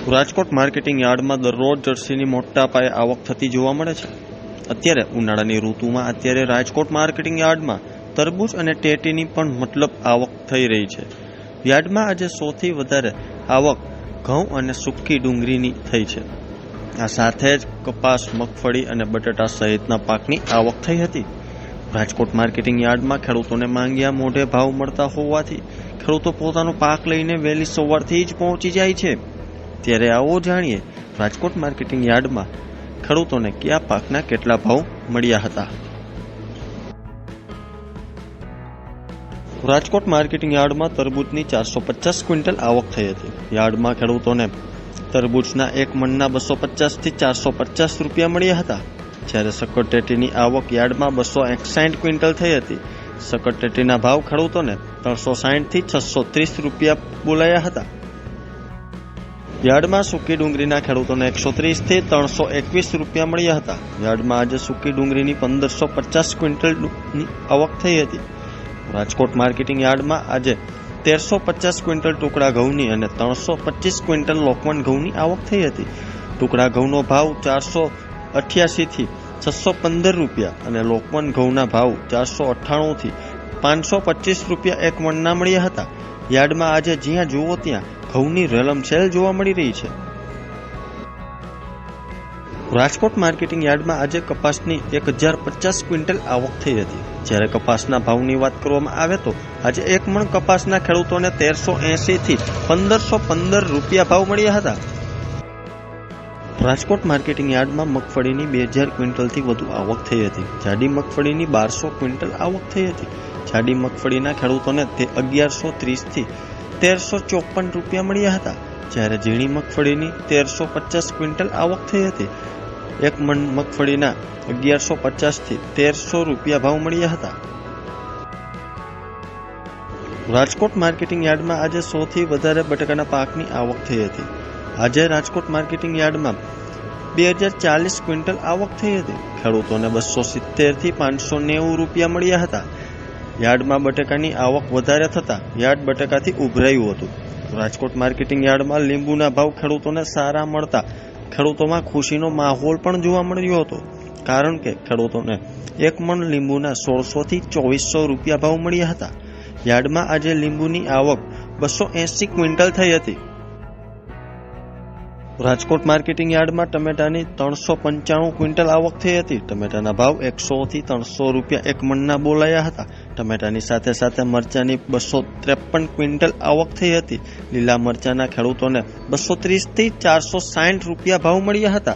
Rajkot marketing યાર્ડમાં દરરોજ જર્સીની મોટા પાયે આવક થતી જોવા મળે છે. અત્યારે ઉનાળાની ઋતુમાં અત્યારે રાજકોટ માર્કેટિંગ યાર્ડમાં તરબૂચ અને ટેટીની પણ મતલબ આવક થઈ રહી છે. યાર્ડમાં આજે સૌથી વધારે આવક ઘઉં અને સૂકી ડુંગળીની થઈ છે. આ સાથે જ કપાસ, મગફળી અને બટાટા સહિતના પાકની આવક થઈ હતી. રાજકોટ માર્કેટિંગ યાર્ડમાં ખેડૂતોને માંગ્યા મોઢે ભાવ મળતા હોવાથી ખેડૂતો પોતાનો પાક લઈને વહેલી સવારથી જ પહોંચી જાય છે. ત્યારે આવો જાણીએ રાજકોટ માર્કેટિંગ યાર્ડમાં ખેડૂતોને કયા પાકના કેટલા ભાવ મળ્યા હતા. રાજકોટ માર્કેટિંગ યાર્ડમાં તરબૂચની 450 ક્વિન્ટલ આવક થઈ હતી. યાર્ડમાં ખેડૂતોને તરબૂચના એક મણના 250 થી 450 રૂપિયા મળ્યા હતા. જ્યારે સકરટેટીની આવક યાર્ડમાં 261 ક્વિન્ટલ થઈ હતી. સકરટેટીના ભાવ ખેડૂતોને 360 થી 630 રૂપિયા બોલાયા હતા. યાર્ડમાં સૂકી ડુંગળીના ખેડૂતોને 130 થી 321 રૂપિયા મળ્યા હતા. યાર્ડમાં આજે સૂકી ડુંગળીની 1550 ક્વિન્ટલની આવક થઈ હતી. રાજકોટ માર્કેટિંગ યાર્ડમાં આજે 1350 ક્વિન્ટલ ટુકડા ઘઉંની અને 325 ક્વિન્ટલ લોકવન ઘઉંની આવક થઈ હતી. ટુકડા ઘઉંનો ભાવ 488 થી 615 રૂપિયા અને લોકવન ઘઉંના ભાવ 498 થી 525 રૂપિયા એક મણના મળ્યા હતા. યાર્ડમાં આજે જ્યાં જુઓ ત્યાં ઘઉંની રેલમછેલ જોવા મળી રહી છે. રાજકોટ માર્કેટિંગ યાર્ડમાં આજે કપાસની 1050 ક્વિન્ટલ આવક થઈ હતી. જ્યારે કપાસના ભાવની વાત કરવામાં આવે તો આજે એક મણ કપાસના ખેડૂતોને 1380 થી 1515 રૂપિયા ભાવ મળ્યા હતા. રાજકોટ માર્કેટિંગ યાર્ડમાં મગફળીની 2000 ક્વિન્ટલથી વધુ આવક થઈ હતી. જાડી મગફળીની 1200 ક્વિન્ટલ આવક થઈ હતી. જાડી મગફળીના ખેડૂતોને 1130 થી 1354 રૂપિયા મળ્યા હતા. જ્યારે ઝીણી મગફળીની 1350 ક્વિન્ટલ આવક થઈ હતી. એક મણ મગફળીના 1150 થી 1300 રૂપિયા ભાવ મળ્યા હતા. રાજકોટ માર્કેટિંગ યાર્ડમાં આજે સૌથી વધારે બટાકાના પાકની આવક થઈ હતી. આજે રાજકોટ માર્કેટિંગ યાર્ડમાં 2040 ક્વિન્ટલ આવક થઈ હતી. ખેડૂતોને 270 થી 590 રૂપિયા મળ્યા હતા. યાર્ડમાં બટાકાની આવક વધારે થતા યાર્ડ બટાકાથી ઉભરાયું હતું. રાજકોટ માર્કેટિંગ યાર્ડમાં લીંબુના ભાવ ખેડૂતોને સારા મળતા ખેડૂતોમાં ખુશીનો માહોલ પણ જોવા મળ્યો હતો. કારણ કે ખેડૂતોને એક મણ લીંબુના 1600 થી 2400 રૂપિયા ભાવ મળ્યા હતા. યાર્ડમાં આજે લીંબુની આવક 280 ક્વિન્ટલ થઈ હતી. રાજકોટ માર્કેટિંગ યાર્ડમાં ટમેટાની 395 ક્વિન્ટલ આવક થઈ હતી. ટમેટાના ભાવ 100 થી 300 રૂપિયા એક મણના બોલાયા હતા. ટમેટાની સાથે સાથે મરચાની 253 ક્વિન્ટલ આવક થઈ હતી. લીલા મરચાના ખેડૂતોને 230 થી 460 રૂપિયા ભાવ મળ્યા હતા.